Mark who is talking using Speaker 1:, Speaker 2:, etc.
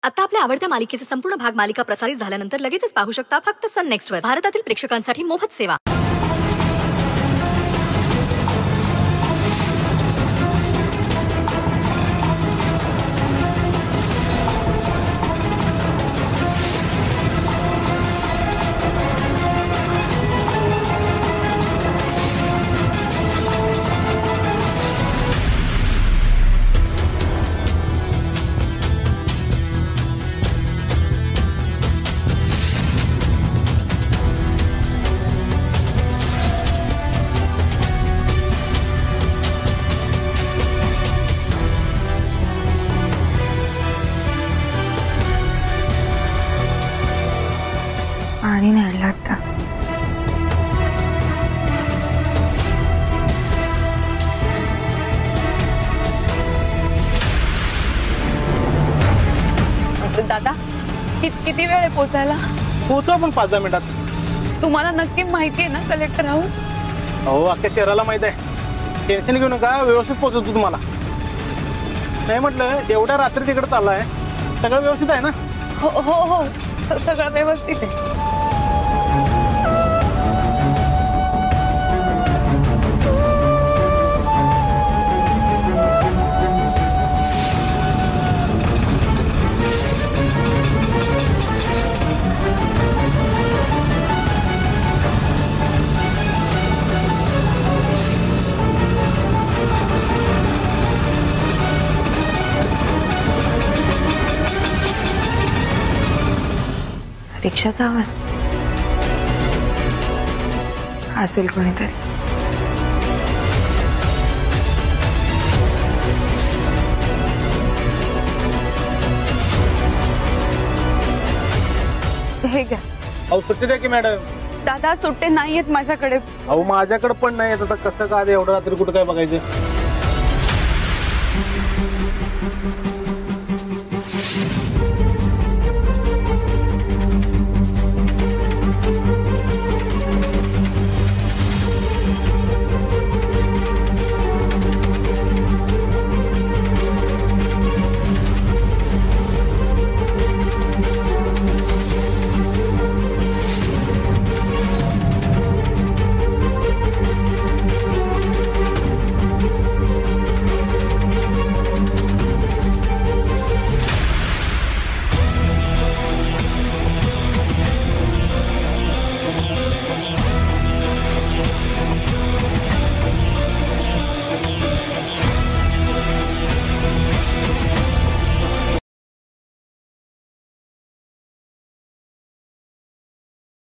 Speaker 1: आता आपल्या आवडत्या मालिकेचे संपूर्ण भाग मालिका प्रसारित झाल्यानंतर लगेचच पाहू शकता फक्त सन नेक्स्टवर. भारतातील प्रेक्षकांसाठी मोफत सेवा.
Speaker 2: पाणी नाही आणलं आता.
Speaker 3: दादा किती वेळ आहे पोचायला?
Speaker 4: पोहोचू आपण 5-10 मिनिटात.
Speaker 3: तुम्हाला नक्की माहिती आहे ना कलेक्टर हाऊस?
Speaker 4: हो, अख्ख्या शहराला माहित आहे. टेन्शन घेऊ नका, व्यवस्थित पोहोचवतो तुम्हाला. नाही म्हटलं एवढ्या रात्री तिकडे चाललाय, सगळं व्यवस्थित आहे ना?
Speaker 3: हो हो हो, सगळं व्यवस्थित आहे.
Speaker 2: रिक्षाचा आवाज असेल कोणीतरी.
Speaker 3: हे घ्या.
Speaker 4: अहो सुट्टी द्या की मॅडम.
Speaker 3: दादा सुट्टे नाही आहेत माझ्याकडे.
Speaker 4: अहो माझ्याकडे पण नाही येत. आता कसं का एवढं रात्री कुठं काय बघायचं?